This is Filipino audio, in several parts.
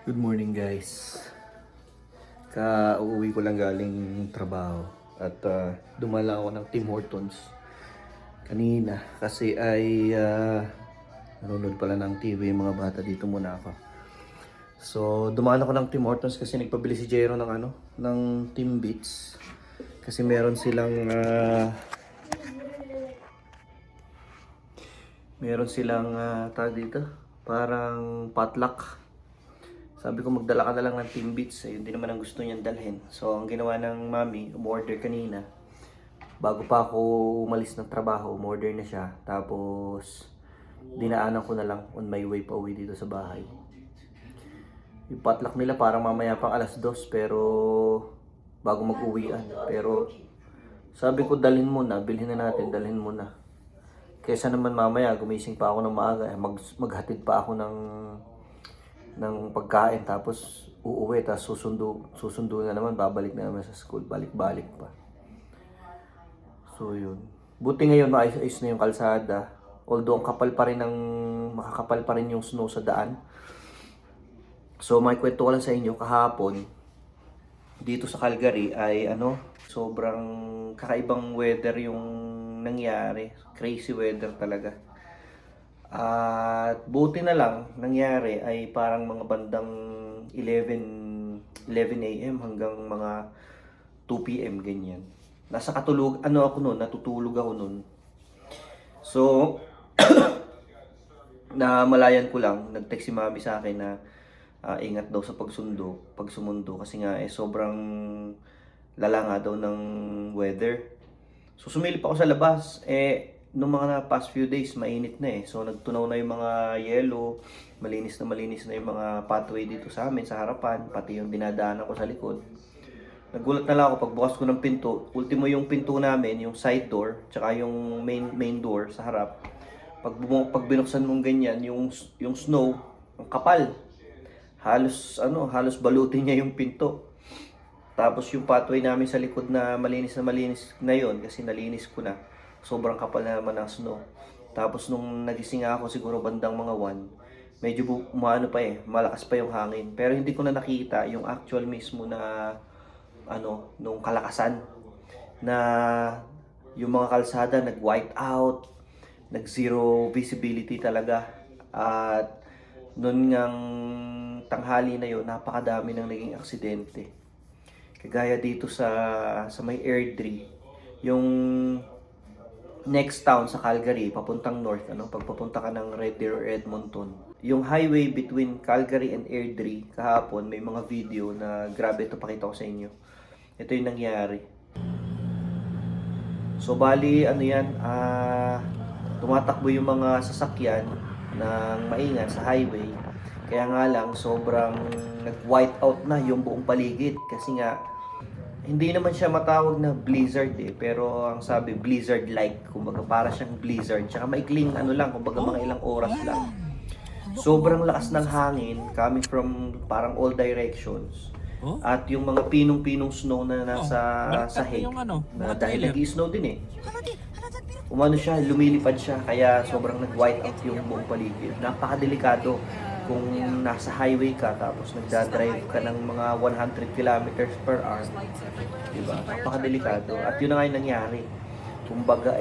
Good morning guys. Ka-uwi ko lang galing trabaho at dumala ako ng Tim Hortons kanina kasi ay nanonood pala ng TV yung mga bata dito muna ako. So dumaan ako ng Tim Hortons kasi nagpabili si Jero ng ng Timbits kasi meron silang tawag dito parang potluck. Sabi ko magdala ka na lang ng Timbits, ayun din naman ang gusto niyang dalhin. So ang ginawa ng mami, umorder kanina. Bago pa ako umalis ng trabaho, umorder na siya. Tapos dinaanan ko na lang on my way pa uwi dito sa bahay. Yung potluck nila parang mamaya pang alas 2 pero bago mag-uwian. Pero sabi ko dalhin muna, bilhin na natin, dalhin muna. Kaysa naman mamaya gumising pa ako ng maaga, maghatid pa ako ng pagkain tapos uuwi tapos susundo na naman, babalik na naman sa school, balik-balik pa. So yun, buti ngayon maayos na yung kalsada, although ang makakapal pa rin yung snow sa daan. So may kwento ko lang sa inyo, kahapon dito sa Calgary ay sobrang kakaibang weather yung nangyari, crazy weather talaga. At buti na lang nangyari ay parang mga bandang 11 a.m. hanggang mga 2 p.m. ganyan. Natutulog ako noon. So namalayan ko lang, nag-text si mami sa akin na ingat daw sa pagsumundo kasi nga sobrang lala nga daw ng weather. So sumilip ako sa labas, nung mga past few days, mainit na So nagtunaw na yung mga yelo, malinis na yung mga pathway dito sa amin, sa harapan, pati yung dinadaanan ko sa likod. Nagulat na lang ako pagbukas ko ng pinto. Ultimo yung pinto namin, yung side door, tsaka yung main door sa harap. Pag binuksan mong ganyan, yung snow, ang kapal. Halos balutin niya yung pinto. Tapos yung pathway namin sa likod na malinis na yon kasi nalinis ko na. Sobrang kapal na naman ng snow. Tapos nung nagising ako siguro bandang mga 1, medyo malakas pa yung hangin. Pero hindi ko na nakita yung actual mismo na nung kalakasan na yung mga kalsada nag-white out, nag-zero visibility talaga. At noon ngang tanghali na yon, napakadami nang naging aksidente. Kagaya dito sa may Airdrie, yung next town sa Calgary, papuntang north, pagpapunta ka ng Red Deer or Edmonton. Yung highway between Calgary and Airdrie, kahapon may mga video na grabe, ito pakita ko sa inyo. Ito yung nangyari. So bali, tumatakbo yung mga sasakyan ng maingat sa highway. Kaya nga lang, sobrang nag-white out na yung buong paligid. Kasi nga, hindi naman siya matawag na blizzard pero ang sabi blizzard-like, kumbaga para siyang blizzard. Tsaka maikling kumbaga mga ilang oras lang. Sobrang lakas ng hangin coming from parang all directions. At yung mga pinong-pinong snow na nasa sahig, na dahil nag-i-snow din lumilipad siya, kaya sobrang nag-white out yung buong paligid. Napakadelikado kung nasa highway ka tapos nagdadrive ka ng mga 100 kilometers per hour, diba? Napakadelikado. At yun na nga yung nangyari. Kumbaga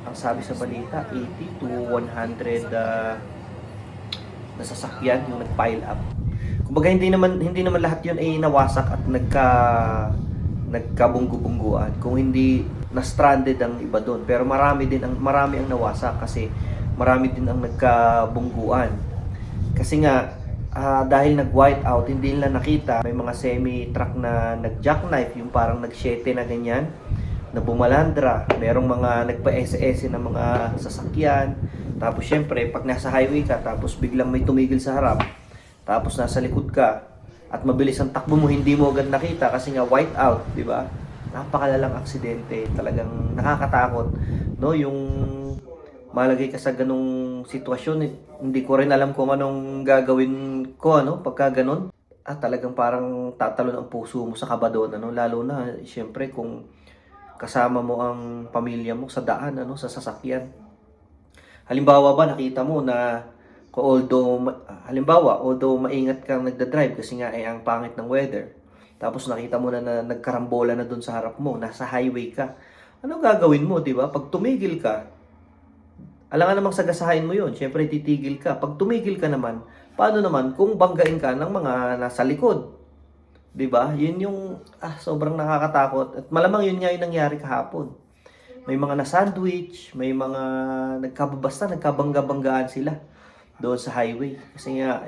ang sabi sa balita, 80 to 100 na sasakyan yung nag-pile up. Kumbaga hindi naman lahat yun ay nawasak at nagkabunggu-bungguan. Kung hindi na-stranded ang iba doon. Pero marami ang nawasak kasi marami din ang nagkabungguan. Kasi nga, dahil nag-white out, hindi nila nakita. May mga semi-truck na nag-jackknife, yung parang nag-shete na ganyan, na bumalandra. Merong mga nagpa-SS na mga sasakyan. Tapos syempre, pag nasa highway ka, tapos biglang may tumigil sa harap, tapos nasa likod ka, at mabilis ang takbo mo, hindi mo agad nakita kasi nga white out, di ba? Napakalalang aksidente, talagang nakakatakot, no? Yung malagay ka sa ganung sitwasyon, hindi ko rin alam kung anong gagawin ko, pagka ganun. Talagang parang tatalon ang puso mo sa kaba doon, lalo na, syempre, kung kasama mo ang pamilya mo sa daan, sa sasakyan. Halimbawa ba, nakita mo na Halimbawa, although maingat kang nagda-drive kasi nga ay ang pangit ng weather, tapos nakita mo na nagkarambola na doon sa harap mo, nasa highway ka, ano gagawin mo, di ba? Pag tumigil ka, alangan namang sagasahin mo yun. Siyempre, titigil ka. Pag tumigil ka naman, paano naman kung banggain ka ng mga nasa likod? 'Di ba? Yun yung sobrang nakakatakot at malamang yun nga yung nangyari kahapon. May mga na-sandwich, may mga nagkabangga-banggaan sila doon sa highway. Kasi nga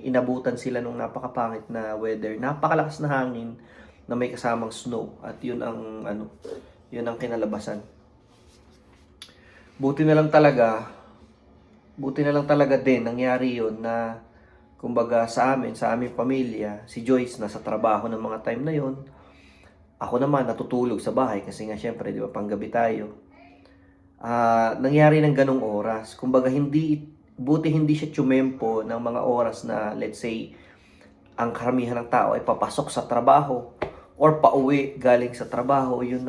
inabutan sila nung napakapangit na weather. Napakalakas na hangin na may kasamang snow at yun ang kinalabasan. Buti na lang talaga, buti na lang talaga din nangyari yun na kumbaga sa aming pamilya, si Joyce nasa trabaho ng mga time na yon. Ako naman natutulog sa bahay kasi nga syempre, di ba, panggabi tayo. Nangyari ng ganong oras. Kumbaga buti hindi siya tumempo ng mga oras na let's say ang karamihan ng tao ay papasok sa trabaho or pauwi galing sa trabaho. Yun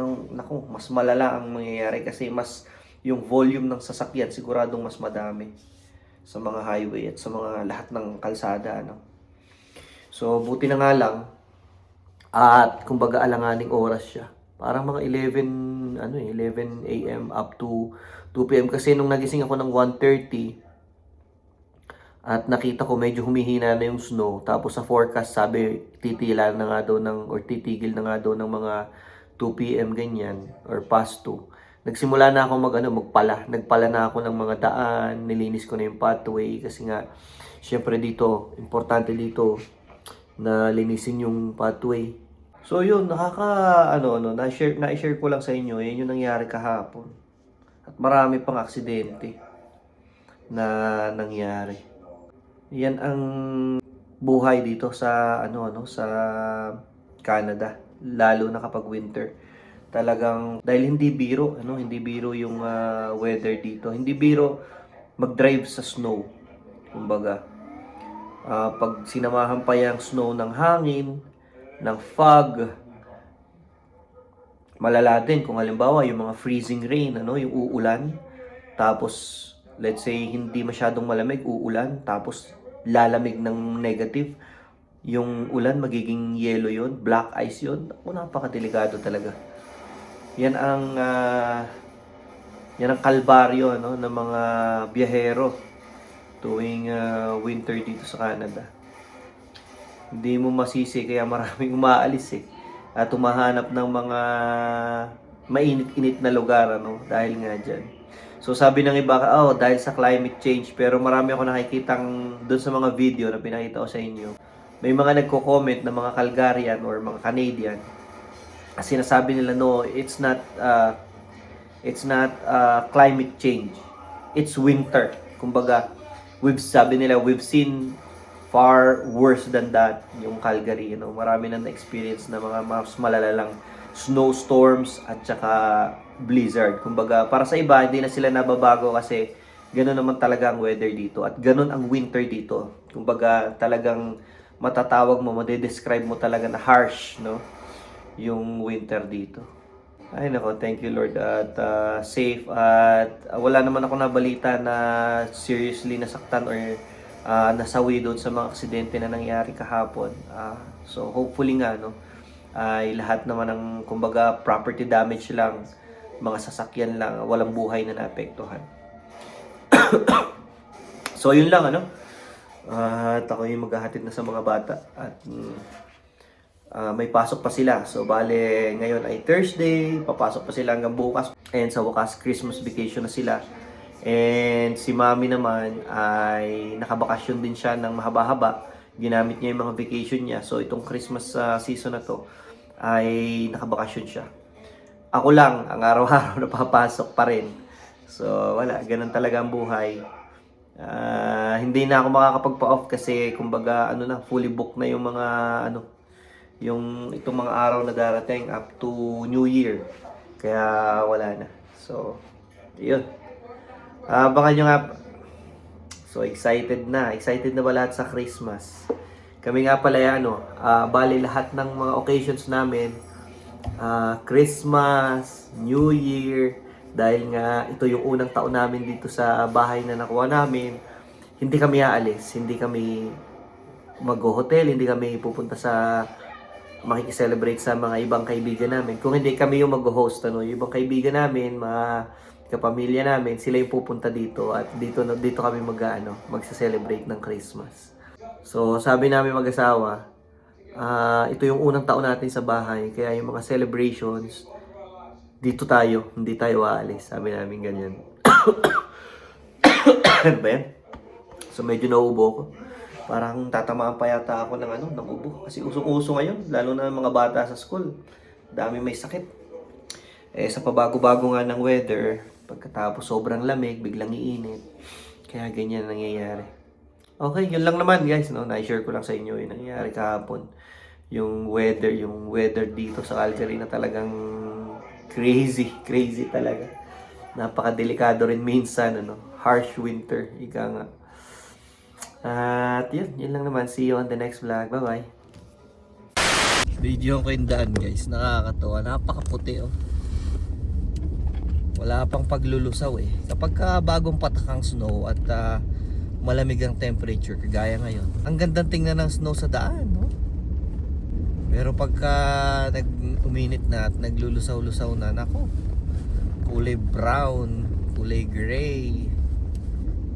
mas malala ang mangyayari kasi mas yung volume ng sasakyan siguradong mas madami sa mga highway at sa mga lahat ng kalsada, ano. So buti na nga lang at kumbaga alanganing oras siya. Parang mga 11 AM up to 2 PM kasi nung nagising ako ng 1:30 at nakita ko medyo humihina na yung snow. Tapos sa forecast sabi titila na nga daw or titigil na nga daw ng mga 2 PM ganyan or past 2. Nagsimula na ako magpala. Nagpala na ako ng mga daan, nilinis ko na yung pathway kasi nga syempre dito, importante dito na linisin yung pathway. So yun, na-share ko lang sa inyo, yun yung nangyari kahapon. At marami pang aksidente na nangyari. Yan ang buhay dito sa sa Canada, lalo na kapag winter. Talagang dahil hindi biro yung weather dito. Hindi biro mag-drive sa snow. Kumbaga, pag sinamahan pa yung snow ng hangin, ng fog, malala din kung halimbawa yung mga freezing rain, yung uulan. Tapos let's say hindi masyadong malamig, uulan, tapos lalamig ng negative. Yung ulan magiging yellow yun, black ice yun. Napakadelikado talaga. Yan ang kalbaryo ng mga biyahero tuwing winter dito sa Canada. Hindi mo masisi kaya maraming umaalis at tumahanap ng mga mainit-init na lugar dahil nga diyan. So sabi ng iba, dahil sa climate change, pero marami ako nakikitang doon sa mga video na pinakita ko sa inyo. May mga nagko-comment na mga Calgarian or mga Canadian. Sinasabi nila, no, it's not climate change, it's winter. Kumbaga, we've seen far worse than that yung Calgary. Marami na na-experience na mga mas malalalang snowstorms at saka blizzard. Kumbaga, para sa iba hindi na sila nababago kasi ganoon naman talaga ang weather dito at ganoon ang winter dito. Kumbaga, talagang madedescribe mo talaga na harsh, yung winter dito. Ay nako, thank you Lord at safe at wala naman ako nabalita na seriously nasaktan or nasawi doon sa mga aksidente na nangyari kahapon. So hopefully nga ay lahat naman ng kumbaga property damage lang, mga sasakyan lang, walang buhay na naapektuhan. So yun lang at ako yung maghahatid na sa mga bata at may pasok pa sila. So bale ngayon ay Thursday, papasok pa sila hanggang bukas. And sa wakas Christmas vacation na sila. And si Mami naman ay nakabakasyon din siya ng mahaba-haba. Ginamit niya yung mga vacation niya. So itong Christmas season na to ay nakabakasyon siya. Ako lang ang araw-araw napapasok pa rin. So wala, ganun talaga ang buhay. Hindi na ako makakapagpa-off kasi kumbaga fully booked na yung mga yung itong mga araw na darating up to New Year. Kaya wala na. So, yun. Baka nyo nga, so excited na ba lahat sa Christmas? Kami nga pala bali lahat ng mga occasions namin, Christmas, New Year, dahil nga ito yung unang taon namin dito sa bahay na nakuha namin. hindi kami aalis, hindi kami mag-hotel, hindi kami pupunta sa makikiselebrate sa mga ibang kaibigan namin. Kung hindi kami yung mag-host, ano, yung ibang kaibigan namin, mga kapamilya namin, sila yung pupunta dito at dito kami magse-celebrate ng Christmas. So, sabi namin mag-asawa, ito yung unang taon natin sa bahay, kaya yung mga celebrations, dito tayo, hindi tayo aalis. Sabi namin ganyan. Ano ba yan? So, medyo nauubo ko. Parang tatamaan pa yata ako ng ubo. Kasi usong-uso ngayon, lalo na mga bata sa school. Dami may sakit. Sa pabago-bago nga ng weather, pagkatapos sobrang lamig, biglang iinit. Kaya ganyan nangyayari. Okay, yun lang naman guys, no? Na-share ko lang sa inyo yung nangyayari kahapon. Yung weather dito sa Calgary na talagang crazy talaga. Napakadelikado rin minsan, harsh winter, ika nga. At yun lang naman. See you on the next vlog. Bye-bye. Video ko yung daan guys. Nakakatawa. Napakaputi oh. Wala pang paglulusaw eh. Kapag bagong patak ang snow at malamig ang temperature kagaya ngayon, ang gandang tingnan ng snow sa daan, no? Pero pagka uminit na at naglulusaw-lusaw na, nako, kulay brown, kulay gray,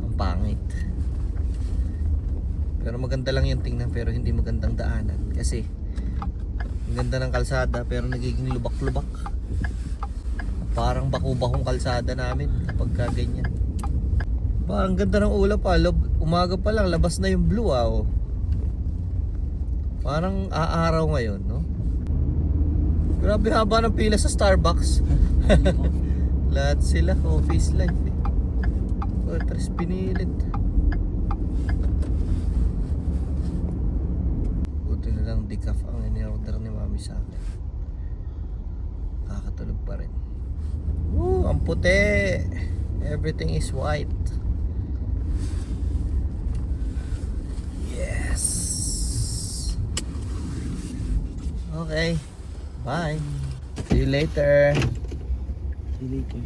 ang pangit. Pero maganda lang yung tingnan, pero hindi magandang daanan kasi ang ganda ng kalsada pero nagiging lubak-lubak. Parang baku-bakong kalsada namin kapag ganyan. Ang ganda ng ulap pa. Umaga pa lang, labas na yung blue oh. Parang aaraw ngayon, no? Grabe haba ng pila sa Starbucks. Lahat sila, office life eh. Tres pinilit. Buti na lang decaf ang in-order ni Mami sa akin. Kakatulog pa rin. Woo, ang puti. Everything is white. Yes. Okay. Bye. See you later. See you later.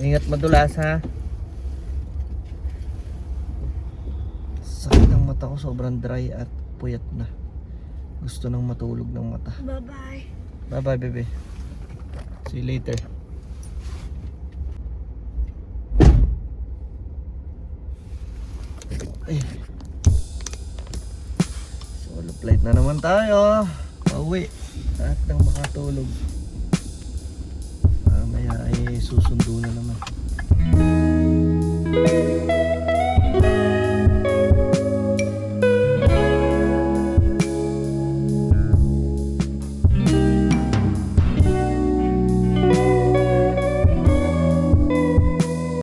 Ingat madulas ha. Sakit ng mata ko, sobrang dry at puyat na. Gusto nang matulog ng mata. Bye-bye. Bye-bye, baby. See you later. Solo flight na naman tayo. Pauwi. At nang makatulog. Mamaya ay susundo na naman.